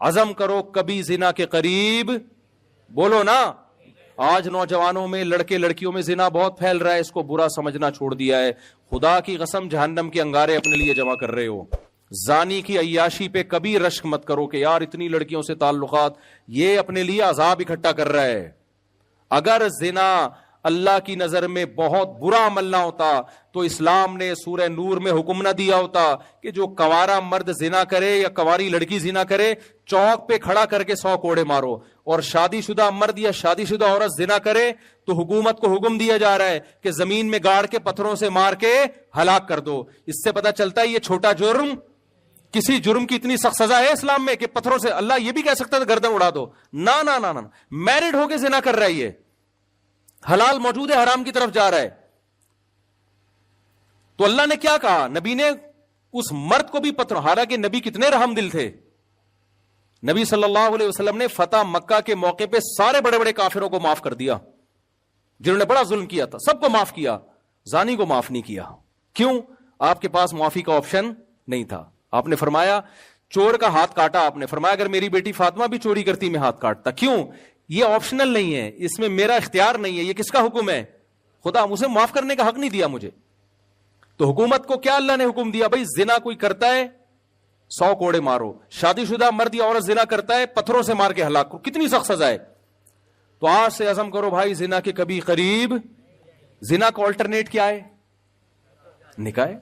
عزم کرو کبھی زنا کے قریب. بولو نا. آج نوجوانوں میں لڑکے لڑکیوں میں زنا بہت پھیل رہا ہے, اس کو برا سمجھنا چھوڑ دیا ہے. خدا کی قسم جہنم کے انگارے اپنے لیے جمع کر رہے ہو. زانی کی عیاشی پہ کبھی رشک مت کرو کہ یار اتنی لڑکیوں سے تعلقات, یہ اپنے لیے عذاب اکٹھا کر رہا ہے. اگر زنا اللہ کی نظر میں بہت برا عمل نہ ہوتا تو اسلام نے سورہ نور میں حکم نہ دیا ہوتا کہ جو کنوارا مرد زنا کرے یا کنواری لڑکی زنا کرے چوک پہ کھڑا کر کے 100 کوڑے مارو, اور شادی شدہ مرد یا شادی شدہ عورت زنا کرے تو حکومت کو حکم دیا جا رہا ہے کہ زمین میں گاڑ کے پتھروں سے مار کے ہلاک کر دو. اس سے پتہ چلتا ہے یہ چھوٹا جرم, کسی جرم کی اتنی سخت سزا ہے اسلام میں کہ پتھروں سے. اللہ یہ بھی کہہ سکتا ہے گردن اڑا دو. نہ نہ نہ نہ, میرڈ ہو کے زنا کر رہا ہے, یہ حلال موجود ہے, حرام کی طرف جا رہا ہے. تو اللہ نے کیا کہا, نبی نے اس مرد کو بھی پتھر, حالانکہ نبی کتنے رحم دل تھے. نبی صلی اللہ علیہ وسلم نے فتح مکہ کے موقع پہ سارے بڑے بڑے کافروں کو معاف کر دیا جنہوں نے بڑا ظلم کیا تھا, سب کو معاف کیا, زانی کو معاف نہیں کیا. کیوں؟ آپ کے پاس معافی کا آپشن نہیں تھا. آپ نے فرمایا چور کا ہاتھ کاٹا, آپ نے فرمایا اگر میری بیٹی فاطمہ بھی چوری کرتی میں ہاتھ کاٹتا. کیوں؟ یہ آپشنل نہیں ہے, اس میں میرا اختیار نہیں ہے, یہ کس کا حکم ہے؟ خدا. اسے معاف کرنے کا حق نہیں دیا مجھے. تو حکومت کو کیا اللہ نے حکم دیا, بھائی زنا کوئی کرتا ہے 100 کوڑے مارو, شادی شدہ مرد یا عورت زنا کرتا ہے پتھروں سے مار کے ہلاک کرو. کتنی سخت سزا ہے. تو آج سے عزم کرو بھائی زنا کے کبھی قریب. زنا کا آلٹرنیٹ کیا ہے؟ نکاح ہے.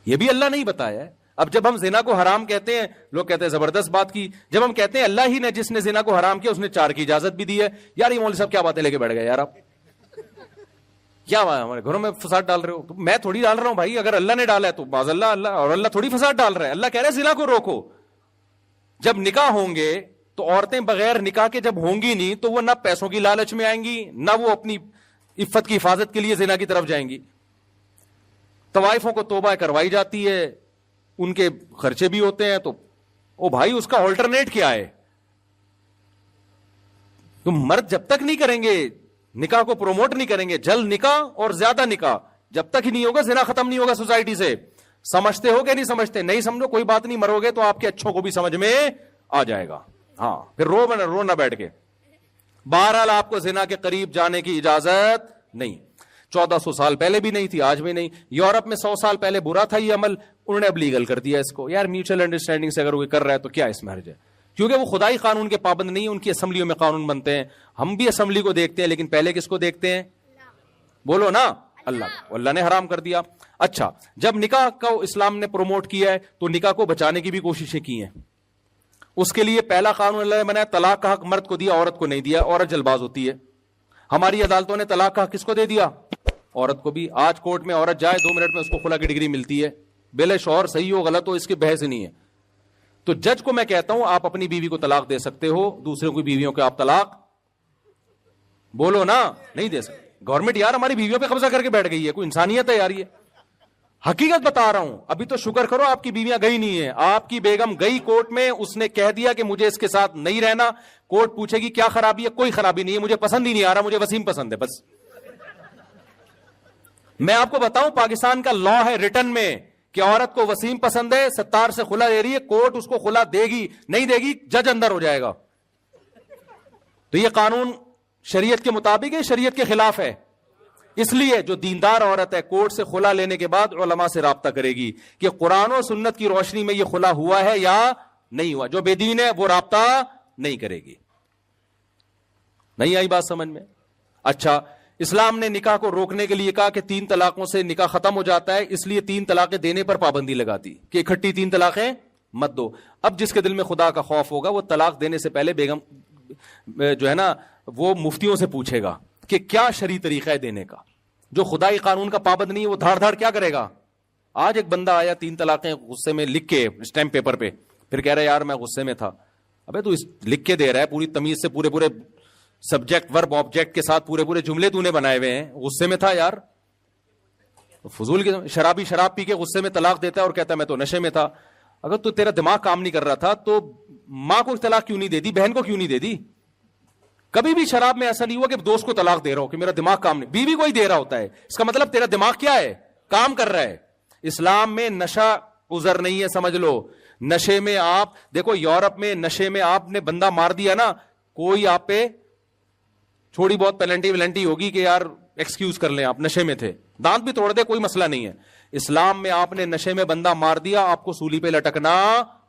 یہ بھی اللہ نے ہی بتایا ہے. اب جب ہم زنا کو حرام کہتے ہیں, لوگ کہتے ہیں زبردست بات کی. جب ہم کہتے ہیں اللہ ہی نے جس نے زنا کو حرام کیا اس نے 4 کی اجازت بھی دی ہے, یار یہ مولوی صاحب کیا باتیں لے کے بیٹھ گئے یار, آپ کیا ہمارے گھروں میں فساد ڈال رہے ہو. تو میں تھوڑی ڈال رہا ہوں بھائی, اگر اللہ نے ڈالا ہے تو باز اللہ, اور اللہ تھوڑی فساد ڈال رہا ہے. اللہ کہہ رہے ہیں زنا کو روکو. جب نکاح ہوں گے تو عورتیں بغیر نکاح کے جب ہوں گی نہیں تو وہ نہ پیسوں کی لالچ میں آئیں گی, نہ وہ اپنی عفت کی حفاظت کے لیے زنا کی طرف جائیں گی. طوائفوں کو توبہ کروائی جاتی ہے, ان کے خرچے بھی ہوتے ہیں. تو او بھائی اس کا آلٹرنیٹ کیا ہے؟ تم مرد جب تک نہیں کریں گے نکاح کو پروموٹ نہیں کریں گے, جلد نکاح اور زیادہ نکاح, جب تک ہی نہیں ہوگا زنا ختم نہیں ہوگا سوسائٹی سے. سمجھتے ہو کہ نہیں سمجھتے؟ نہیں سمجھو کوئی بات نہیں, مرو گے تو آپ کے اچھوں کو بھی سمجھ میں آ جائے گا. ہاں پھر رو نہ بیٹھ کے. بہرحال آپ کو زنا کے قریب جانے کی اجازت نہیں. 1400 سال پہلے بھی نہیں تھی, آج بھی نہیں. یورپ میں 100 سال پہلے برا تھا یہ عمل, انہوں نے اب لیگل کر دیا اس کو. یار میوچل انڈرسٹینڈنگ سے اگر وہ کر رہا ہے تو کیا اس میں حرج ہے؟ کیونکہ وہ خدائی قانون کے پابند نہیں, ان کی اسمبلیوں میں قانون بنتے ہیں. ہم بھی اسمبلی کو دیکھتے ہیں لیکن پہلے کس کو دیکھتے ہیں؟ بولو نا, اللہ نے حرام کر دیا. اچھا, جب نکاح کو اسلام نے پروموٹ کیا ہے تو نکاح کو بچانے کی بھی کوششیں کی ہیں. اس کے لیے پہلا قانون اللہ نے بنایا, طلاق کا حق مرد کو دیا, عورت کو نہیں دیا. عورت جلباز ہوتی ہے. ہماری عدالتوں نے طلاق کا حق کس کو دے دیا؟ عورت کو بھی. آج کورٹ میں عورت جائے 2 منٹ میں اس کو خلا کی ڈگری ملتی ہے, بلا شوہر صحیح ہو غلط ہو اس کی بحث نہیں ہے. تو جج کو میں کہتا ہوں آپ اپنی بیوی کو طلاق دے سکتے ہو, دوسروں کی بیویوں کو آپ طلاق بولو نا نہیں دے سکتے. گورنمنٹ یار ہماری بیویوں پہ قبضہ کر کے بیٹھ گئی ہے, کوئی انسانیت ہے یار؟ یہ حقیقت بتا رہا ہوں. ابھی تو شکر کرو آپ کی بیویاں گئی نہیں ہیں. آپ کی بیگم گئی کورٹ میں, اس نے کہہ دیا کہ مجھے اس کے ساتھ نہیں رہنا. کورٹ پوچھے گی کیا خرابی ہے؟ کوئی خرابی نہیں ہے, مجھے پسند ہی نہیں آ رہا, مجھے وسیم پسند ہے بس. میں آپ کو بتاؤں پاکستان کا لا ہے ریٹن میں کہ عورت کو وسیم پسند ہے, ستار سے خلا دے رہی ہے, کورٹ اس کو خلا دے گی, نہیں دے گی جج اندر ہو جائے گا. تو یہ قانون شریعت کے مطابق ہے, شریعت کے خلاف ہے. اس لیے جو دیندار عورت ہے کورٹ سے خلا لینے کے بعد علماء سے رابطہ کرے گی کہ قرآن و سنت کی روشنی میں یہ خلا ہوا ہے یا نہیں ہوا. جو بے دین ہے وہ رابطہ نہیں کرے گی. نہیں آئی بات سمجھ میں؟ اچھا, اسلام نے نکاح کو روکنے کے لیے کہا کہ 3 طلاقوں سے نکاح ختم ہو جاتا ہے, اس لیے 3 طلاقیں دینے پر پابندی لگا دی کہ اکٹھی 3 طلاقیں مت دو. اب جس کے دل میں خدا کا خوف ہوگا وہ طلاق دینے سے پہلے بیگم جو ہے نا وہ مفتیوں سے پوچھے گا کہ کیا شرعی طریقہ ہے دینے کا. جو خدائی قانون کا پابند نہیں ہے وہ دھاڑ دھاڑ کیا کرے گا. آج ایک بندہ آیا 3 طلاقیں غصے میں لکھ کے اسٹیمپ پیپر پہ, پھر کہہ رہا ہے یار میں غصے میں تھا. ابے تو لکھ کے دے رہا ہے پوری تمیز سے, پورے سبجیکٹ ورب آبجیکٹ کے ساتھ پورے جملے تو نے بنائے ہوئے ہیں, غصے میں تھا یار. فضول کے شرابی شراب پی کے غصے میں طلاق دیتا ہے اور کہتا ہے میں تو نشے میں تھا. اگر تو تیرا دماغ کام نہیں کر رہا تھا تو ماں کو طلاق کیوں نہیں دے دی, بہن کو کیوں نہیں دے دی؟ کبھی بھی شراب میں ایسا نہیں ہوا کہ دوست کو طلاق دے رہا ہو کہ میرا دماغ کام نہیں, بیوی کو ہی دے رہا ہوتا ہے. اس کا مطلب تیرا دماغ کیا ہے, کام کر رہا ہے. اسلام میں نشہ عذر نہیں ہے, سمجھ لو. نشے میں آپ دیکھو، یورپ میں نشے میں آپ نے بندہ مار دیا نا، کوئی آپ پہ تھوڑی بہت پینلٹی ویلنٹی ہوگی کہ یار ایکسکیوز کر لیں، آپ نشے میں تھے، دانت بھی توڑ دے کوئی مسئلہ نہیں ہے. اسلام میں آپ نے نشے میں بندہ مار دیا، آپ کو سولی پہ لٹکنا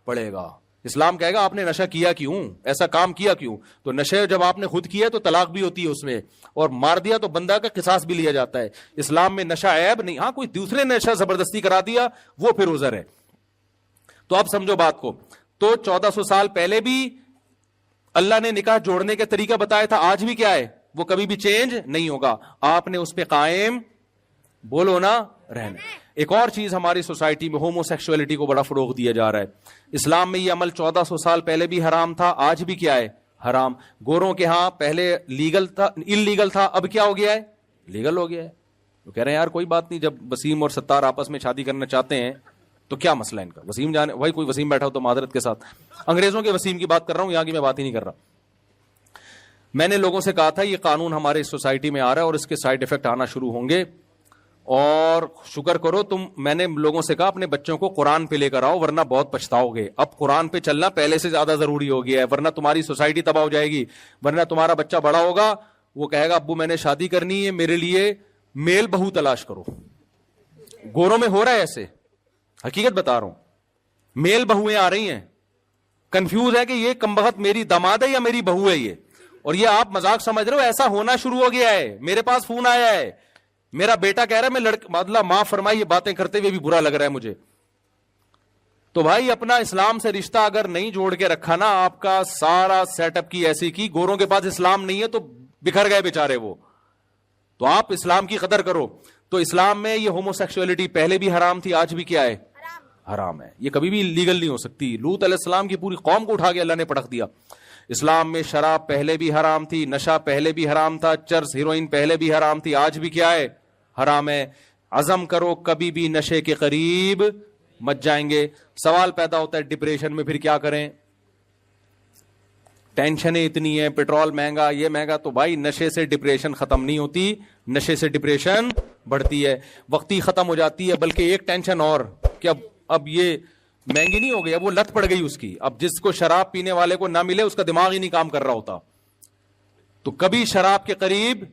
پڑے گا. اسلام کہے گا آپ نے نشہ کیا کیوں، ایسا کام کیا کیوں؟ تو نشے جب آپ نے خود کیا تو طلاق بھی ہوتی ہے اس میں، اور مار دیا تو بندہ کا قصاص بھی لیا جاتا ہے. اسلام میں نشہ عیب نہیں. ہاں کوئی دوسرے نے نشہ زبردستی کرا دیا وہ پھر عذر ہے. تو اب سمجھو بات کو. تو 1400 سال پہلے بھی اللہ نے نکاح جوڑنے کا طریقہ بتایا تھا، آج بھی کیا ہے وہ کبھی بھی چینج نہیں ہوگا. آپ نے اس پہ قائم بولو نا رہنا. ایک اور چیز ہماری سوسائٹی میں ہومو سیکسولیٹی کو بڑا فروغ دیا جا رہا ہے. اسلام میں یہ عمل 1400 سال پہلے بھی حرام تھا، آج بھی کیا ہے حرام. گوروں کے ہاں پہلے لیگل تھا، انلیگل تھا، اب کیا ہو گیا ہے لیگل ہو گیا ہے. تو کہہ رہے ہیں یار کوئی بات نہیں، جب وسیم اور ستار آپس میں شادی کرنا چاہتے ہیں تو کیا مسئلہ ہے ان کا. وسیم جانے بھائی، کوئی وسیم بیٹھا ہو تو معذرت کے ساتھ انگریزوں کے وسیم کی بات کر رہا ہوں، یہاں کی میں بات ہی نہیں کر رہا. میں نے لوگوں سے کہا تھا یہ قانون ہمارے سوسائٹی میں آ رہا ہے اور اس کے سائیڈ افیکٹ آنا شروع ہوں گے، اور شکر کرو تم. میں نے لوگوں سے کہا اپنے بچوں کو قرآن پہ لے کر آؤ ورنہ بہت پچھتاؤ گے. اب قرآن پہ چلنا پہلے سے زیادہ ضروری ہو گیا ہے، ورنہ تمہاری سوسائٹی تباہ ہو جائے گی. ورنہ تمہارا بچہ بڑا ہوگا وہ کہے گا ابو میں نے شادی کرنی ہے، میرے لیے میل بہو تلاش کرو. گوروں میں ہو رہا ہے ایسے، حقیقت بتا رہا ہوں. میل بہویں آ رہی ہیں، کنفیوز ہے کہ یہ کمبخت میری داماد ہے یا میری بہو ہے یہ. اور یہ آپ مذاق سمجھ رہے ہو، ایسا ہونا شروع ہو گیا ہے. میرے پاس فون آیا ہے، میرا بیٹا کہہ رہا ہے میں مطلب معاف فرمائی یہ باتیں کرتے ہوئے بھی برا لگ رہا ہے مجھے. تو بھائی اپنا اسلام سے رشتہ اگر نہیں جوڑ کے رکھا نا، آپ کا سارا سیٹ اپ کی ایسی کی. گوروں کے پاس اسلام نہیں ہے تو بکھر گئے بیچارے وہ. تو آپ اسلام کی قدر کرو. تو اسلام میں یہ ہومو سیکسولیٹی پہلے بھی حرام تھی، آج بھی کیا ہے حرام ہے. یہ کبھی بھی لیگل نہیں ہو سکتی. لوط علیہ السلام کی پوری قوم کو اٹھا کے اللہ نے پٹک دیا. اسلام میں شراب پہلے بھی حرام تھی، نشہ پہلے بھی حرام تھا، چرس ہیروئن پہلے بھی حرام تھی، آج بھی کیا ہے حرام ہے. عزم کرو کبھی بھی نشے کے قریب مت جائیں گے. سوال پیدا ہوتا ہے ڈپریشن میں پھر کیا کریں، ٹینشنیں اتنی ہیں، پیٹرول مہنگا، یہ مہنگا. تو بھائی نشے سے ڈپریشن ختم نہیں ہوتی، نشے سے ڈپریشن بڑھتی ہے. وقتی ختم ہو جاتی ہے، بلکہ ایک ٹینشن اور کہ اب یہ مہنگی نہیں ہو گئی، اب وہ لت پڑ گئی اس کی. اب جس کو شراب پینے والے کو نہ ملے اس کا دماغ ہی نہیں کام کر رہا ہوتا. تو کبھی شراب کے قریب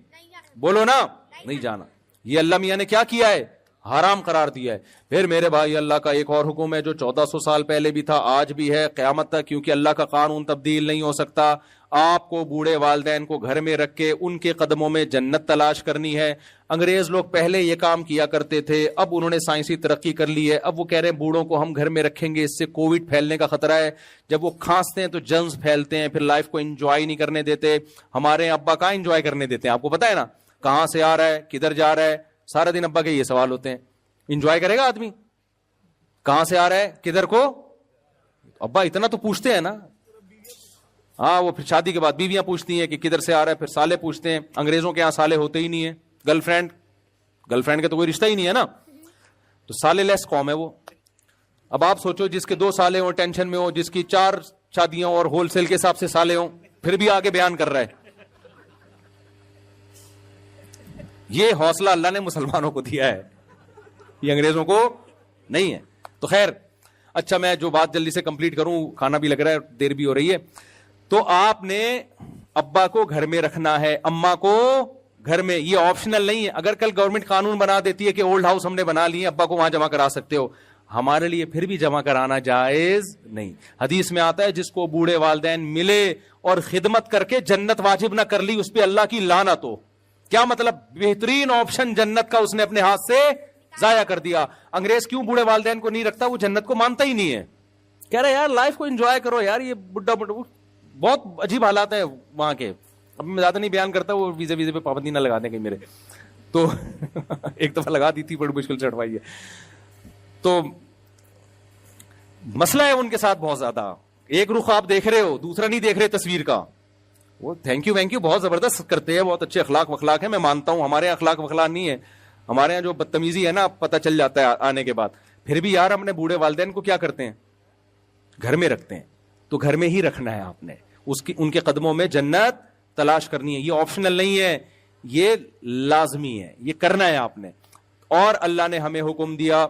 بولو نا نہیں جانا. یہ اللہ میاں نے کیا کیا ہے حرام قرار دیا ہے. پھر میرے بھائی اللہ کا ایک اور حکم ہے جو 1400 سال پہلے بھی تھا، آج بھی ہے، قیامت تک، کیونکہ اللہ کا قانون تبدیل نہیں ہو سکتا. آپ کو بوڑھے والدین کو گھر میں رکھ کے ان کے قدموں میں جنت تلاش کرنی ہے. انگریز لوگ پہلے یہ کام کیا کرتے تھے، اب انہوں نے سائنسی ترقی کر لی ہے. اب وہ کہہ رہے ہیں بوڑھوں کو ہم گھر میں رکھیں گے، اس سے کووڈ پھیلنے کا خطرہ ہے. جب وہ کھانستے ہیں تو جرمز پھیلتے ہیں، پھر لائف کو انجوائے نہیں کرنے دیتے. ہمارے ابا کہاں انجوائے کرنے دیتے ہیں، آپ کو پتا ہے نا، کہاں سے آ رہا ہے کدھر جا رہا ہے، سارا دن ابا کے یہ سوال ہوتے ہیں. انجوائے کرے گا آدمی، کہاں سے آ رہا ہے کدھر کو، ابا اتنا تو پوچھتے ہیں نا. ہاں وہ پھر شادی کے بعد بیویاں پوچھتی ہیں کہ کدھر سے آ رہا ہے، پھر سالے پوچھتے ہیں. انگریزوں کے یہاں سالے ہوتے ہی نہیں ہیں، گرل فرینڈ کا تو کوئی رشتہ ہی نہیں ہے نا. تو سالے لیس قوم ہے وہ. اب آپ سوچو جس کے 2 سالے ہوں ٹینشن میں ہو، جس کی 4 شادیاں اور ہول سیل کے حساب سے سالے ہوں، پھر بھی آگے بیان کر رہا ہے. یہ حوصلہ اللہ نے مسلمانوں کو دیا ہے، یہ انگریزوں کو نہیں ہے. تو خیر اچھا میں جو بات جلدی سے کمپلیٹ کروں، کھانا بھی لگ رہا ہے، دیر بھی ہو رہی ہے. تو آپ نے ابا کو گھر میں رکھنا ہے، اماں کو گھر میں، یہ آپشنل نہیں ہے. اگر کل گورنمنٹ قانون بنا دیتی ہے کہ اولڈ ہاؤس ہم نے بنا لیے، ابا کو وہاں جمع کرا سکتے ہو، ہمارے لیے پھر بھی جمع کرانا جائز نہیں. حدیث میں آتا ہے جس کو بوڑھے والدین ملے اور خدمت کر کے جنت واجب نہ کر لی، اس پہ اللہ کی لعنت ہو. کیا مطلب؟ بہترین آپشن جنت کا اس نے اپنے ہاتھ سے ضائع کر دیا. انگریز کیوں بوڑھے والدین کو نہیں رکھتا؟ وہ جنت کو مانتا ہی نہیں ہے. کہہ رہے یار لائف کو انجوائے کرو یار. یہ بڈھا بہت عجیب حالات ہیں وہاں کے. اب میں زیادہ نہیں بیان کرتا، وہ ویزے پہ پابندی نہ لگا دیں کہیں میرے. تو ایک دفعہ لگا دی تھی، بڑی مشکل سے ہٹوائی ہے. تو مسئلہ ہے ان کے ساتھ بہت زیادہ. ایک رخ آپ دیکھ رہے ہو، دوسرا نہیں دیکھ رہے تصویر کا. وہ تھینک یو بہت زبردست کرتے ہیں، بہت اچھے اخلاق وخلاق ہیں، میں مانتا ہوں. ہمارے یہاں اخلاق وخلاق نہیں ہے، ہمارے یہاں جو بدتمیزی ہے نا پتہ چل جاتا ہے آنے کے بعد. پھر بھی یار اپنے بوڑھے والدین کو کیا کرتے ہیں؟ گھر میں رکھتے ہیں. تو گھر میں ہی رکھنا ہے آپ نے، ان کے قدموں میں جنت تلاش کرنی ہے. یہ آپشنل نہیں ہے، یہ لازمی ہے، یہ کرنا ہے آپ نے. اور اللہ نے ہمیں حکم دیا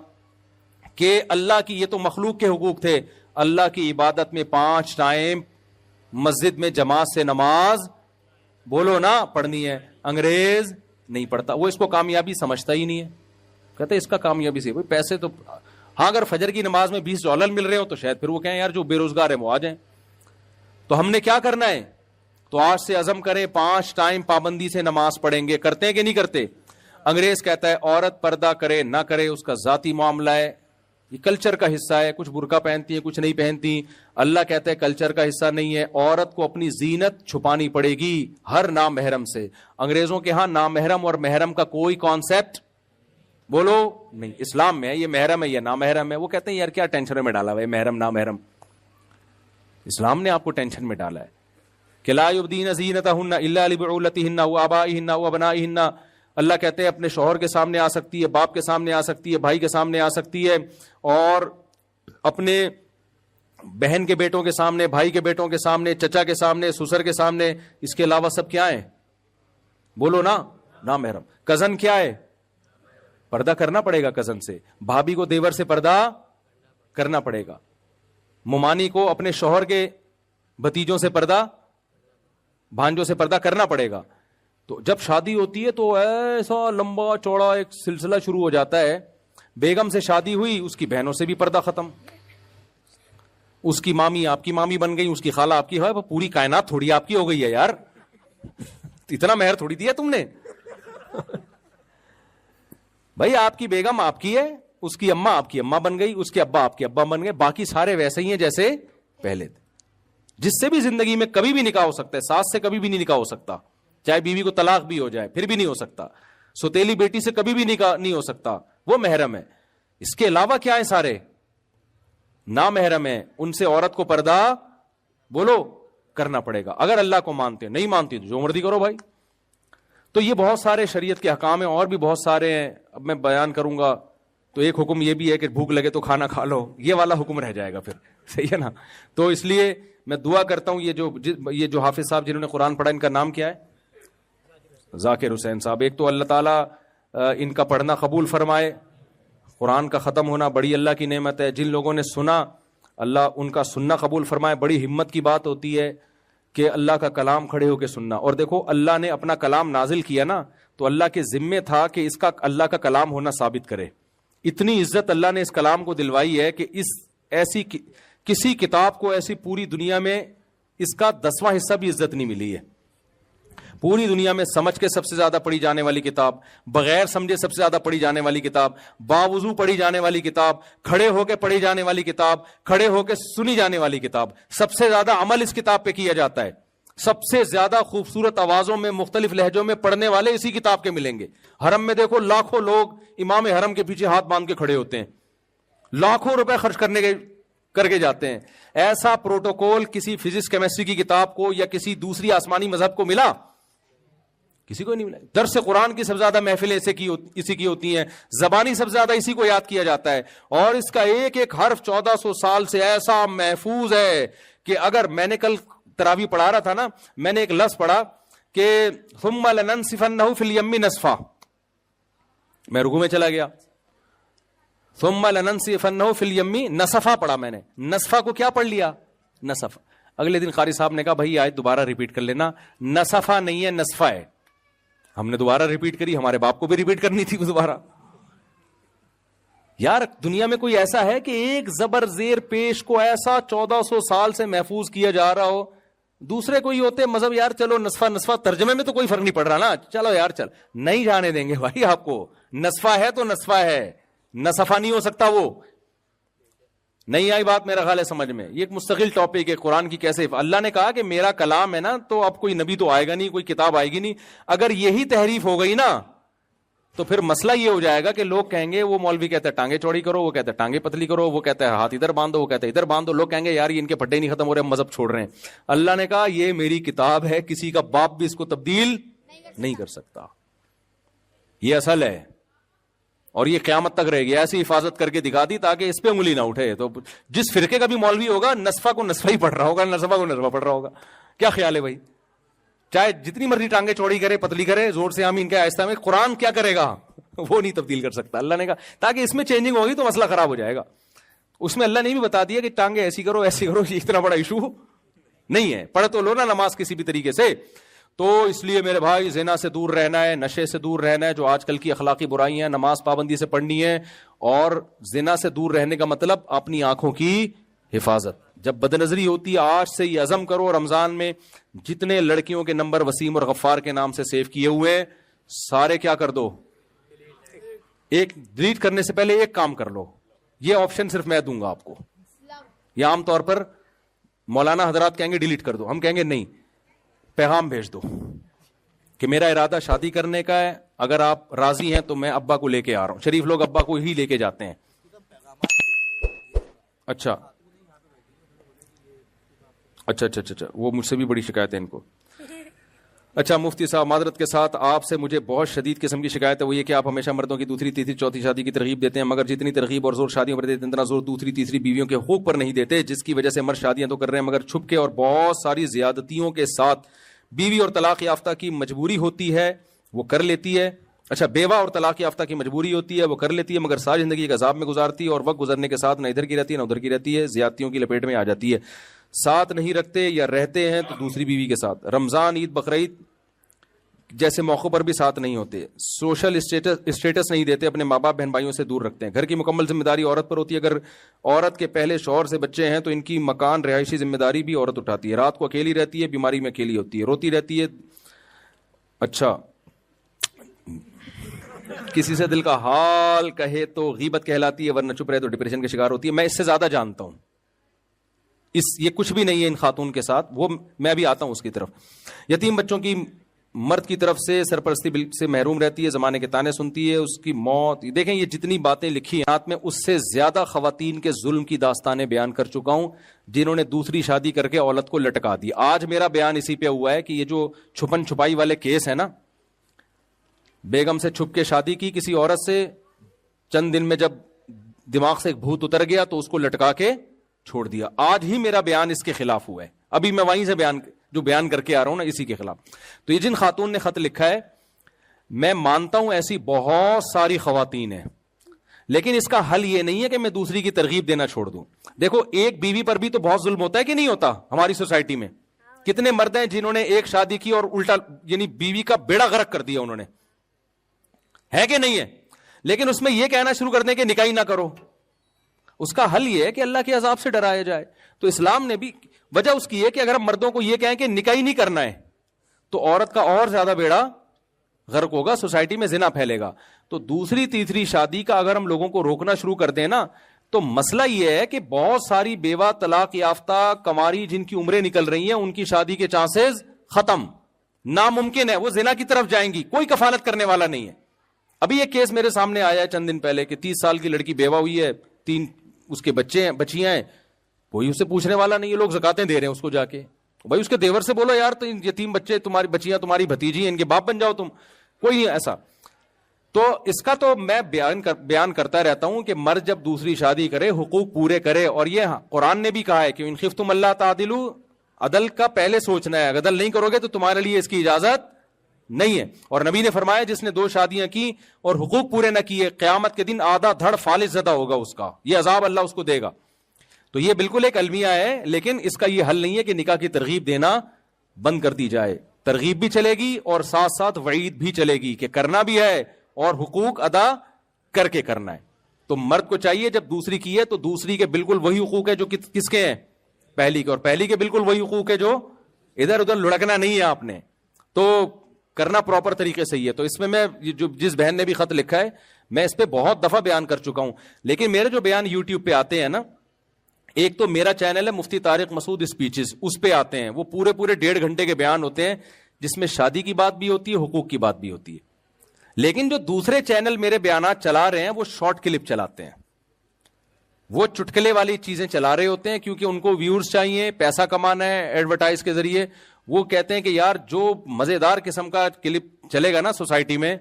کہ اللہ کی، یہ تو مخلوق کے حقوق تھے، اللہ کی عبادت میں 5 ٹائم مسجد میں جماعت سے نماز بولو نا پڑھنی ہے. انگریز نہیں پڑھتا, وہ اس کو کامیابی سمجھتا ہی نہیں ہے. کہتے اس کا کامیابی سے بھائی پیسے تو, ہاں اگر فجر کی نماز میں $20 مل رہے ہو تو شاید پھر وہ کہیں یار جو بے روزگار ہے وہ آ جائیں. تو ہم نے کیا کرنا ہے, تو آج سے عزم کریں 5 ٹائم پابندی سے نماز پڑھیں گے. کرتے ہیں کہ نہیں کرتے؟ انگریز کہتا ہے عورت پردہ کرے نہ کرے اس کا ذاتی معاملہ ہے, یہ کلچر کا حصہ ہے, کچھ برقع پہنتی ہیں کچھ نہیں پہنتی. اللہ کہتا ہے کلچر کا حصہ نہیں ہے, عورت کو اپنی زینت چھپانی پڑے گی ہر نامحرم سے. انگریزوں کے ہاں نامحرم اور محرم کا کوئی کانسیپٹ بولو نہیں, اسلام میں ہے یہ محرم ہے یہ نامحرم ہے. وہ کہتے ہیں یار کیا ٹینشن میں ڈالا ہوا ہے محرم نامحرم, اسلام نے آپ کو ٹینشن میں ڈالا ہے کہ لا یبدین زینتہن الا لبعولتہن وآبائہن وابنائہن. اللہ کہتے ہیں اپنے شوہر کے سامنے آ سکتی ہے, باپ کے سامنے آ سکتی ہے, بھائی کے سامنے آ سکتی ہے, اور اپنے بہن کے بیٹوں کے سامنے, بھائی کے بیٹوں کے سامنے, چچا کے سامنے, سسر کے سامنے. اس کے علاوہ سب کیا ہیں بولو نا نامحرم. کزن کیا ہے, پردہ کرنا پڑے گا کزن سے. بھابھی کو دیور سے پردہ کرنا پڑے گا. ممانی کو اپنے شوہر کے بھتیجوں سے پردہ, بھانجوں سے پردہ کرنا پڑے گا. تو جب شادی ہوتی ہے تو ایسا لمبا چوڑا ایک سلسلہ شروع ہو جاتا ہے. بیگم سے شادی ہوئی, اس کی بہنوں سے بھی پردہ ختم, اس کی مامی آپ کی مامی بن گئی, اس کی خالہ آپ کی ہے, پوری کائنات تھوڑی آپ کی ہو گئی ہے یار, اتنا مہر تھوڑی دیا تم نے. بھائی آپ کی بیگم آپ کی ہے, اس کی اماں آپ کی اماں بن گئی, اس کے ابا آپ کے ابا بن گئے, باقی سارے ویسے ہی ہیں جیسے پہلے تھے. جس سے بھی زندگی میں کبھی بھی نکاح ہو سکتا ہے, ساس سے کبھی بھی نہیں نکاح ہو سکتا, چاہے بیوی کو طلاق بھی ہو جائے پھر بھی نہیں ہو سکتا. سوتیلی بیٹی سے کبھی بھی نکاح نہیں ہو سکتا, وہ محرم ہے. اس کے علاوہ کیا ہے سارے نامحرم ہے, ان سے عورت کو پردہ بولو کرنا پڑے گا. اگر اللہ کو مانتے, نہیں مانتی تو جو مرضی کرو بھائی. تو یہ بہت سارے شریعت کے احکام ہیں, اور بھی بہت سارے ہیں, اب میں بیان کروں گا. تو ایک حکم یہ بھی ہے کہ بھوک لگے تو کھانا کھا لو, یہ والا حکم رہ جائے گا پھر, صحیح ہے نا. تو اس لیے میں دعا کرتا ہوں, یہ جو حافظ صاحب جنہوں نے قرآن پڑھا, ان کا نام کیا ہے؟ ذاکر حسین صاحب. ایک تو اللہ تعالیٰ ان کا پڑھنا قبول فرمائے, قرآن کا ختم ہونا بڑی اللہ کی نعمت ہے. جن لوگوں نے سنا اللہ ان کا سننا قبول فرمائے. بڑی ہمت کی بات ہوتی ہے کہ اللہ کا کلام کھڑے ہو کے سننا. اور دیکھو اللہ نے اپنا کلام نازل کیا نا, تو اللہ کے ذمے تھا کہ اس کا اللہ کا کلام ہونا ثابت کرے. اتنی عزت اللہ نے اس کلام کو دلوائی ہے کہ اس ایسی کسی کتاب کو ایسی پوری دنیا میں اس کا 10واں حصہ بھی عزت نہیں ملی ہے. پوری دنیا میں سمجھ کے سب سے زیادہ پڑھی جانے والی کتاب, بغیر سمجھے سب سے زیادہ پڑھی جانے والی کتاب, باوضو پڑھی جانے والی کتاب, کھڑے ہو کے پڑھی جانے والی کتاب, کھڑے ہو کے سنی جانے والی کتاب, سب سے زیادہ عمل اس کتاب پہ کیا جاتا ہے. سب سے زیادہ خوبصورت آوازوں میں مختلف لہجوں میں پڑھنے والے اسی کتاب کے ملیں گے. حرم میں دیکھو لاکھوں لوگ امام حرم کے پیچھے ہاتھ باندھ کے کھڑے ہوتے ہیں, لاکھوں روپے خرچ کر کے جاتے ہیں. ایسا پروٹوکول کسی فزکس کیمسٹری کی کتاب کو یا کسی دوسری آسمانی مذہب کو ملا؟ کسی کو نہیں ملا. درس قرآن کی سب سے زیادہ محفلیں اسی کی ہوتی ہیں, زبانی سب سے زیادہ اسی کو یاد کیا جاتا ہے, اور اس کا ایک ایک حرف 1400 سال سے ایسا محفوظ ہے کہ اگر میں نے کل تراویح پڑھا رہا تھا نا, میں نے ایک لفظ پڑھا کہ ثم لننسفنہ فی الیم نسفا, میں رکوع میں چلا گیا, ثم لننسفنہ فی الیم نسفا پڑھا میں نے, نسفا کو کیا پڑھ لیا نسفا. اگلے دن قاری صاحب نے کہا بھائی آیت دوبارہ ریپیٹ کر لینا, نسفا نہیں ہے نسفا ہے. ہم نے دوبارہ ریپیٹ کری, ہمارے باپ کو بھی ریپیٹ کرنی تھی دوبارہ. یار دنیا میں کوئی ایسا ہے کہ ایک زبر زیر پیش کو ایسا 1400 سال سے محفوظ کیا جا رہا ہو؟ دوسرے کوئی ہوتے مذہب یار چلو نسفا ترجمے میں تو کوئی فرق نہیں پڑ رہا نا, چلو یار چل, نہیں جانے دیں گے بھائی آپ کو. نسفا ہے تو نسفا ہے, نسفا نہیں ہو سکتا. وہ نہیں آئی بات میرا خیال ہے سمجھ میں. یہ ایک مستقل ٹاپک ہے قرآن کی کیسے. اللہ نے کہا کہ میرا کلام ہے نا, تو اب کوئی نبی تو آئے گا نہیں, کوئی کتاب آئے گی نہیں. اگر یہی تحریف ہو گئی نا تو پھر مسئلہ یہ ہو جائے گا کہ لوگ کہیں گے وہ مولوی کہتے ہیں ٹانگیں چوڑی کرو, وہ کہتے ہیں ٹانگیں پتلی کرو, وہ کہتے ہیں ہاتھ ادھر باندھو, وہ کہتے ہیں ادھر باندھو. لوگ کہیں گے یار یہ ان کے پھڈے نہیں ختم ہو رہے, مذہب چھوڑ رہے ہیں. اللہ نے کہا یہ میری کتاب ہے, کسی کا باپ بھی اس کو تبدیل نہیں کر سکتا. یہ اصل ہے, اور یہ قیامت تک رہے گی. ایسی حفاظت کر کے دکھا دی تاکہ اس پہ انگلی نہ اٹھے. تو جس فرقے کا بھی مولوی ہوگا نسفا کو نسفا ہی پڑھ رہا ہوگا, نسفا کو نسفا پڑھ رہا ہوگا. کیا خیال ہے بھائی؟ چاہے جتنی مرضی ٹانگیں چوڑی کرے پتلی کرے, زور سے آمین کے آہستہ میں, قرآن کیا کرے گا؟ وہ نہیں تبدیل کر سکتا. اللہ نے کہا تاکہ اس میں چینجنگ ہوگی تو مسئلہ خراب ہو جائے گا. اس میں اللہ نے بھی بتا دیا کہ ٹانگیں ایسی کرو ایسی کرو, یہ اتنا بڑا ایشو نہیں ہے, پڑھ تو لو نا نماز کسی بھی طریقے سے. تو اس لیے میرے بھائی زنا سے دور رہنا ہے, نشے سے دور رہنا ہے, جو آج کل کی اخلاقی برائیاں, نماز پابندی سے پڑھنی ہے. اور زنا سے دور رہنے کا مطلب اپنی آنکھوں کی حفاظت. جب بدنظری ہوتی ہے آج سے یہ عزم کرو, رمضان میں جتنے لڑکیوں کے نمبر وسیم اور غفار کے نام سے سیو کیے ہوئے ہیں سارے کیا کر دو, ایک ڈیلیٹ کرنے سے پہلے ایک کام کر لو. یہ آپشن صرف میں دوں گا آپ کو. یہ عام طور پر مولانا حضرات کہیں گے ڈیلیٹ کر دو, ہم کہیں گے نہیں, پیغام بھیج دو کہ میرا ارادہ شادی کرنے کا ہے, اگر آپ راضی ہیں تو میں ابا کو لے کے آ رہا ہوں. شریف لوگ ابا کو ہی لے کے جاتے ہیں. اچھا اچھا اچھا اچھا, وہ مجھ سے بھی بڑی شکایت ہے ان کو. اچھا مفتی صاحب معذرت کے ساتھ آپ سے مجھے بہت شدید قسم کی شکایت ہے, وہ یہ کہ آپ ہمیشہ مردوں کی دوسری تیسری چوتھی شادی کی ترغیب دیتے ہیں, مگر جتنی ترغیب اور زور شادیوں پر دیتے ہیں اتنا زور دوسری تیسری بیویوں کے حقوق پر نہیں دیتے, جس کی وجہ سے مرد شادیاں تو کر رہے ہیں مگر چھپ کے اور بہت ساری زیادتیوں کے ساتھ. بیوی اور طلاق یافتہ کی مجبوری ہوتی ہے وہ کر لیتی ہے. اچھا بیوہ اور طلاق یافتہ کی مجبوری ہوتی ہے وہ کر لیتی ہے, مگر ساری زندگی ایک عذاب میں گزارتی ہے اور وقت گزرنے کے ساتھ نہ ادھر کی رہتی ہے نہ ادھر کی رہتی ہے, زیادتیوں کی لپیٹ میں آ جاتی ہے. ساتھ نہیں رکھتے یا رہتے ہیں تو دوسری بیوی کے ساتھ, رمضان عید بقرعید جیسے موقعوں پر بھی ساتھ نہیں ہوتے, سوشل اسٹیٹس نہیں دیتے, اپنے ماں باپ بہن بھائیوں سے دور رکھتے ہیں. گھر کی مکمل ذمہ داری عورت پر ہوتی ہے, اگر عورت کے پہلے شوہر سے بچے ہیں تو ان کی مکان رہائشی ذمہ داری بھی عورت اٹھاتی ہے. رات کو اکیلی رہتی ہے, بیماری میں اکیلی ہوتی ہے, روتی رہتی ہے. اچھا کسی سے دل کا حال کہے تو غیبت کہلاتی ہے, ورنہ چپ رہے تو ڈپریشن کے شکار ہوتی ہے. میں اس سے زیادہ جانتا ہوں, یہ کچھ بھی نہیں ہے ان خاتون کے ساتھ, وہ میں بھی آتا ہوں اس کی طرف. یتیم بچوں کی مرد کی طرف سے سرپرستی سے محروم رہتی ہے, زمانے کے تانے سنتی ہے, اس کی موت. دیکھیں یہ جتنی باتیں لکھی ہیں میں اس سے زیادہ خواتین کے ظلم کی داستانیں بیان کر چکا ہوں جنہوں نے دوسری شادی کر کے عورت کو لٹکا دی. آج میرا بیان اسی پہ ہوا ہے کہ یہ جو چھپن چھپائی والے کیس ہیں نا, بیگم سے چھپ کے شادی کی کسی عورت سے, چند دن میں جب دماغ سے ایک بھوت اتر گیا تو اس کو لٹکا کے چھوڑ دیا. آج ہی میرا بیان اس کے خلاف ہوا ہے, ابھی میں وہیں سے بیان کر کے آ رہا ہوں نا اسی کے خلاف. تو یہ جن خاتون نے خط لکھا ہے, میں مانتا ہوں ایسی بہت ساری خواتین ہیں, لیکن اس کا حل یہ نہیں ہے کہ میں دوسری کی ترغیب دینا چھوڑ دوں. دیکھو ایک بیوی پر بھی تو بہت ظلم ہوتا ہے کہ نہیں ہوتا ہماری سوسائٹی میں. کتنے مرد ہیں جنہوں نے ایک شادی کی اور الٹا یعنی بیوی کا بیڑا غرق کر دیا انہوں نے, ہے کہ نہیں ہے, لیکن اس میں یہ کہنا شروع کر دیں کہ نکاح نہ کرو. اس کا حل یہ ہے کہ اللہ کے عذاب سے ڈرایا جائے. تو اسلام نے بھی وجہ اس کی ہے کہ اگر ہم مردوں کو یہ کہیں کہ نکاح نہیں کرنا ہے تو عورت کا اور زیادہ بیڑا غرق ہوگا, سوسائٹی میں زنا پھیلے گا. تو دوسری تیسری شادی کا اگر ہم لوگوں کو روکنا شروع کر دیں نا, تو مسئلہ یہ ہے کہ بہت ساری بیوہ طلاق یافتہ کماری جن کی عمریں نکل رہی ہیں ان کی شادی کے چانسز ختم, ناممکن ہے, وہ زنا کی طرف جائیں گی, کوئی کفالت کرنے والا نہیں ہے. ابھی ایک کیس میرے سامنے آیا ہے چند دن پہلے کہ 30 سال کی لڑکی بیوہ ہوئی ہے, 3 اس کے بچے ہیں, بچیاں ہیں, کوئی اسے پوچھنے والا نہیں ہے, لوگ زکاتیں دے رہے ہیں اس کو جا کے. بھائی اس کے دیور سے بولو یار تو یتیم بچے تمہاری بچیاں تمہاری بھتیجی ہیں, ان کے باپ بن جاؤ تم, کوئی نہیں ایسا. تو اس کا تو میں بیان کرتا رہتا ہوں کہ مرد جب دوسری شادی کرے حقوق پورے کرے, اور یہ قرآن نے بھی کہا ہے کہ ان خفتم اللہ تعدلوا, عدل کا پہلے سوچنا ہے, عدل نہیں کرو گے تو تمہارے لیے اس کی اجازت نہیں ہے. اور نبی نے فرمایا جس نے 2 شادیاں کی اور حقوق پورے نہ کیے قیامت کے دن آدھا دھڑ فالج زدہ ہوگا, اس کا یہ عذاب اللہ اس کو دے گا. تو یہ بالکل ایک المیہ ہے, لیکن اس کا یہ حل نہیں ہے کہ نکاح کی ترغیب دینا بند کر دی جائے. ترغیب بھی چلے گی اور ساتھ ساتھ وعید بھی چلے گی کہ کرنا بھی ہے اور حقوق ادا کر کے کرنا ہے. تو مرد کو چاہیے جب دوسری کی ہے تو دوسری کے بالکل وہی حقوق ہے جو کس کے ہیں, پہلی کے, اور پہلی کے بالکل وہی حقوق ہے جو ادھر ادھر لڑکنا نہیں ہے آپ نے, تو کرنا پراپر طریقے سے ہی ہے. تو اس میں جو جس بہن نے بھی خط لکھا ہے میں اس پہ بہت دفعہ بیان کر چکا ہوں, لیکن میرے جو بیان یوٹیوب پہ آتے ہیں نا, ایک تو میرا چینل ہے مفتی طارق مسعود اسپیچز, اس پہ آتے ہیں, وہ پورے 1.5 گھنٹے کے بیان ہوتے ہیں جس میں شادی کی بات بھی ہوتی ہے, حقوق کی بات بھی ہوتی ہے. لیکن جو دوسرے چینل میرے بیانات چلا رہے ہیں وہ شارٹ کلپ چلاتے ہیں, وہ چٹکلے والی چیزیں چلا رہے ہوتے ہیں کیونکہ ان کو ویورز چاہیے, پیسہ کمانا ہے ایڈورٹائز کے ذریعے. وہ کہتے ہیں کہ یار جو مزیدار قسم کا کلپ چلے گا نا سوسائٹی میں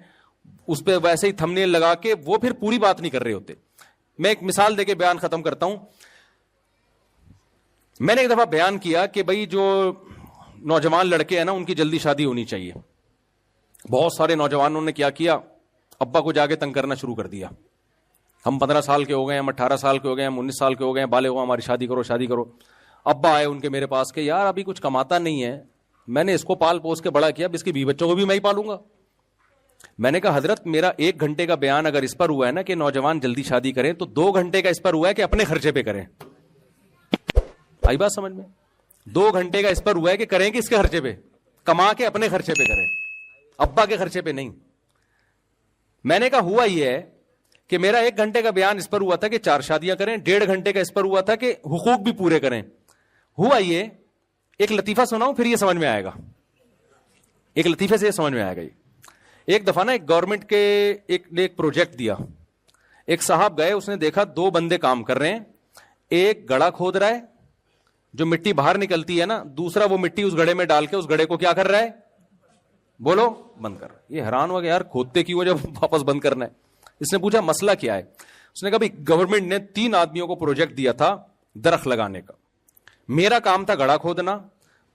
اس پہ ویسے ہی تھمبنیل لگا کے, وہ پھر پوری بات نہیں کر رہے ہوتے. میں ایک مثال دے کے بیان ختم کرتا ہوں. میں نے ایک دفعہ بیان کیا کہ بھائی جو نوجوان لڑکے ہیں نا ان کی جلدی شادی ہونی چاہیے. بہت سارے نوجوانوں نے کیا ابا کو جا کے تنگ کرنا شروع کر دیا, ہم 15 سال کے ہو گئے ہیں, ہم 18 سال کے ہو گئے ہیں, ہم 19 سال کے ہو گئے ہیں, بالغ ہو, ہماری شادی کرو شادی کرو. ابا آئے ان کے میرے پاس کہ یار ابھی کچھ کماتا نہیں ہے, میں نے اس کو پال پوس کے بڑا کیا, اب اس کے بیوی بچوں کو بھی میں ہی پالوں گا. میں نے کہا حضرت میرا 1 گھنٹے کا بیان اگر اس پر ہوا ہے نا کہ نوجوان جلدی شادی کریں, تو 2 گھنٹے کا اس پر ہوا ہے کہ اپنے خرچے پہ کریں. آئی بات سمجھ میں؟ 2 گھنٹے کا اس پر ہوا ہے کہ کریں کہ اس کے خرچے پہ, کما کے اپنے خرچے پہ کریں, ابا کے خرچے پہ نہیں. میں نے کہا ہوا یہ ہے کہ میرا 1 گھنٹے کا بیان اس پر ہوا تھا کہ 4 شادیاں کریں, 1.5 گھنٹے کا اس پر ہوا تھا کہ حقوق بھی پورے کریں. ہوا یہ, ایک لطیفہ سناؤں پھر یہ سمجھ میں آئے گا, ایک لطیفے سے یہ سمجھ میں آئے گا. ایک دفعہ نا ایک گورنمنٹ کے ایک پروجیکٹ دیا, ایک صاحب گئے, اس نے دیکھا 2 بندے کام کر رہے ہیں, ایک گڑھا کھود رہا ہے, جو مٹی باہر نکلتی ہے نا, دوسرا وہ مٹی اس گڑھے میں ڈال کے اس گڑھے کو کیا کر رہا ہے, بولو, بند کر. یہ حیران ہوا کہ یار کھودتے کی وجہ واپس بند کرنا ہے. اس نے پوچھا مسئلہ کیا ہے؟ اس نے کہا بھائی گورنمنٹ نے 3 آدمیوں کو پروجیکٹ دیا تھا درخت لگانے کا, میرا کام تھا گڑھا کھودنا,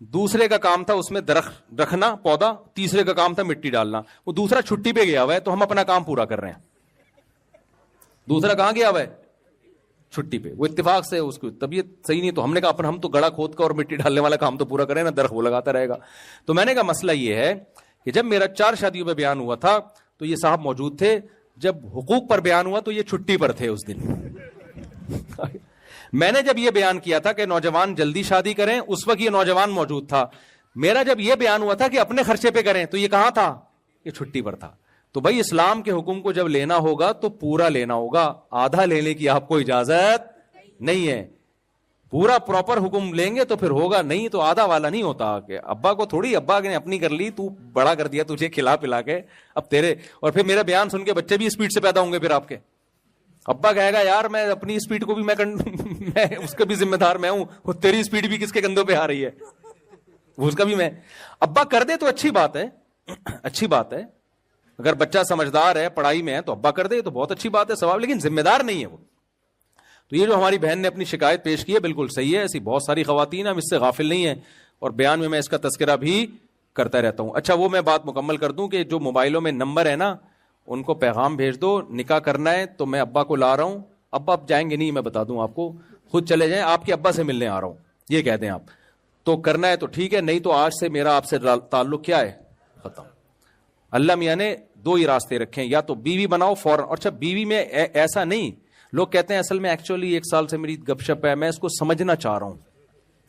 دوسرے کا کام تھا اس میں درخت رکھنا پودا, تیسرے کا کام تھا مٹی ڈالنا. وہ دوسرا چھٹی پہ گیا ہوا ہے تو ہم اپنا کام پورا کر رہے ہیں. دوسرا کہاں گیا ہوا ہے؟ چھٹی پہ. وہ اتفاق سے اس کی طبیعت صحیح نہیں, تو ہم نے کہا ہم تو گڑھا کھود کا اور مٹی ڈالنے والا کام تو پورا کریں نا, درخت وہ لگاتا رہے گا. تو میں نے کہا مسئلہ یہ ہے کہ جب میرا 4 شادیوں پہ بیان ہوا تھا تو یہ صاحب موجود تھے, جب حقوق پر بیان ہوا تو یہ چھٹی پر تھے اس دن. میں نے جب یہ بیان کیا تھا کہ نوجوان جلدی شادی کریں, اس وقت یہ نوجوان موجود تھا. میرا جب یہ بیان ہوا تھا کہ اپنے خرچے پہ کریں, تو یہ کہاں تھا؟ یہ چھٹی پر تھا. تو بھائی اسلام کے حکم کو جب لینا ہوگا تو پورا لینا ہوگا, آدھا لینے کی آپ کو اجازت نہیں ہے. پورا پراپر حکم لیں گے تو پھر ہوگا, نہیں تو آدھا والا نہیں ہوتا کہ ابا کو تھوڑی, ابا نے اپنی کر لی, تو بڑا کر دیا تجھے کھلا پلا کے, اب تیرے. اور پھر میرا بیان سن کے بچے بھی اسپیڈ سے پیدا ہوں گے. پھر آپ کے ابا کہے گا یار میں اپنی اسپیڈ کو بھی میں اس کا بھی ذمہ دار میں ہوں, وہ تیری اسپیڈ بھی کس کے کندھوں پہ آ رہی ہے, وہ اس کا بھی میں. ابا کر دے تو اچھی بات ہے, اچھی بات ہے. اگر بچہ سمجھدار ہے, پڑھائی میں ہے, تو ابا کر دے تو بہت اچھی بات ہے, ثواب, لیکن ذمہ دار نہیں ہے وہ. تو یہ جو ہماری بہن نے اپنی شکایت پیش کی ہے بالکل صحیح ہے, ایسی بہت ساری خواتین ہم اس سے غافل نہیں ہیں, اور بیان میں اس کا تذکرہ بھی کرتا رہتا ہوں. اچھا وہ میں بات مکمل کر دوں کہ جو موبائلوں میں نمبر ہے نا, ان کو پیغام بھیج دو, نکاح کرنا ہے تو میں ابا کو لا رہا ہوں. ابا آپ جائیں گے نہیں, میں بتا دوں آپ کو, خود چلے جائیں, آپ کے ابا سے ملنے آ رہا ہوں, یہ کہہ دیں آپ. تو کرنا ہے تو ٹھیک ہے, نہیں تو آج سے میرا آپ سے تعلق کیا ہے, ختم. اللہ میاں نے 2 ہی راستے رکھے ہیں, یا تو بیوی بناؤ فوراً. اور اچھا بیوی میں ایسا نہیں, لوگ کہتے ہیں اصل میں ایکچولی 1 سال سے میری گپ شپ ہے, میں اس کو سمجھنا چاہ رہا ہوں,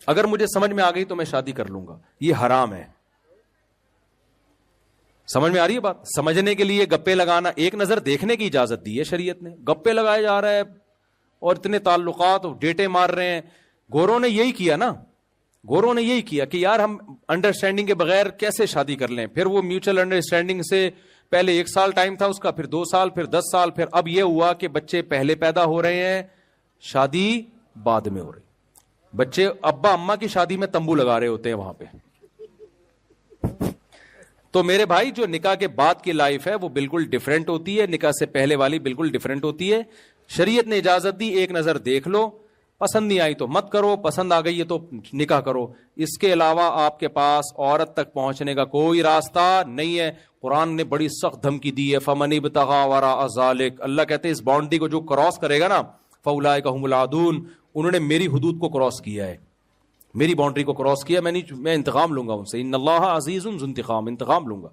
اگر مجھے سمجھ میں آ گئی تو میں شادی کر لوں گا. یہ حرام ہے. سمجھ میں آ رہی ہے بات؟ سمجھنے کے لیے گپے لگانا, ایک نظر دیکھنے کی اجازت دی ہے شریعت نے, گپے لگائے جا رہا ہے اور اتنے تعلقات ڈیٹے مار رہے ہیں. گوروں نے یہی کیا نا, گوروں نے یہی کیا کہ یار ہم انڈرسٹینڈنگ کے بغیر کیسے شادی کر لیں. پھر وہ میوچل انڈرسٹینڈنگ سے پہلے 1 سال ٹائم تھا اس کا, پھر 2 سال, پھر 10 سال, پھر اب یہ ہوا کہ بچے پہلے پیدا ہو رہے ہیں, شادی بعد میں ہو رہی. بچے ابا اماں کی شادی میں تمبو لگا رہے ہوتے ہیں وہاں پہ. تو میرے بھائی جو نکاح کے بعد کی لائف ہے وہ بالکل ڈیفرنٹ ہوتی ہے, نکاح سے پہلے والی بالکل ڈیفرنٹ ہوتی ہے. شریعت نے اجازت دی, ایک نظر دیکھ لو, پسند نہیں آئی تو مت کرو, پسند آ گئی ہے تو نکاح کرو. اس کے علاوہ آپ کے پاس عورت تک پہنچنے کا کوئی راستہ نہیں ہے. قرآن نے بڑی سخت دھمکی دی ہے, فمن ابتغى وراء ذلك. اللہ کہتے ہیں اس باؤنڈری کو جو کراس کرے گا نا, فاولئک هم العادون, انہوں نے میری حدود کو کراس کیا ہے, میری باؤنڈری کو کراس کیا, میں انتقام لوں گا ان سے. ان اللہ عزیز ذو انتقام, انتقام لوں گا.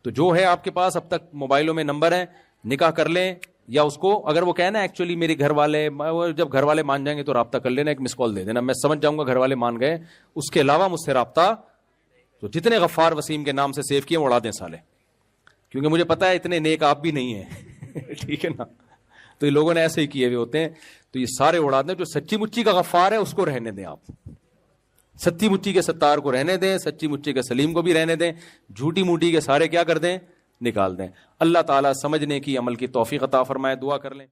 تو جو ہے آپ کے پاس اب تک موبائلوں میں نمبر ہیں, نکاح کر لیں, یا اس کو اگر وہ کہنا ایکچولی میرے گھر والے, جب گھر والے مان جائیں گے تو رابطہ کر لینا, ایک مس کال دے دینا, میں سمجھ جاؤں گا گھر والے مان گئے. اس کے علاوہ مجھ سے رابطہ تو جتنے غفار وسیم کے نام سے سیو کیے وہ اڑا دیں سالے, کیونکہ مجھے پتا ہے اتنے نیک آپ بھی نہیں ہیں. ٹھیک ہے نا, تو یہ لوگوں نے ایسے ہی کیے ہوئے ہوتے ہیں, تو یہ سارے اڑا دیں. جو سچی مچی کا غفار ہے اس کو رہنے دیں, آپ سچی مچی کے ستار کو رہنے دیں, سچی مچی کے سلیم کو بھی رہنے دیں, جھوٹی موٹی کے سارے کیا کر دیں, نکال دیں. اللہ تعالیٰ سمجھنے کی, عمل کی توفیق عطا فرمائے. دعا کر لیں.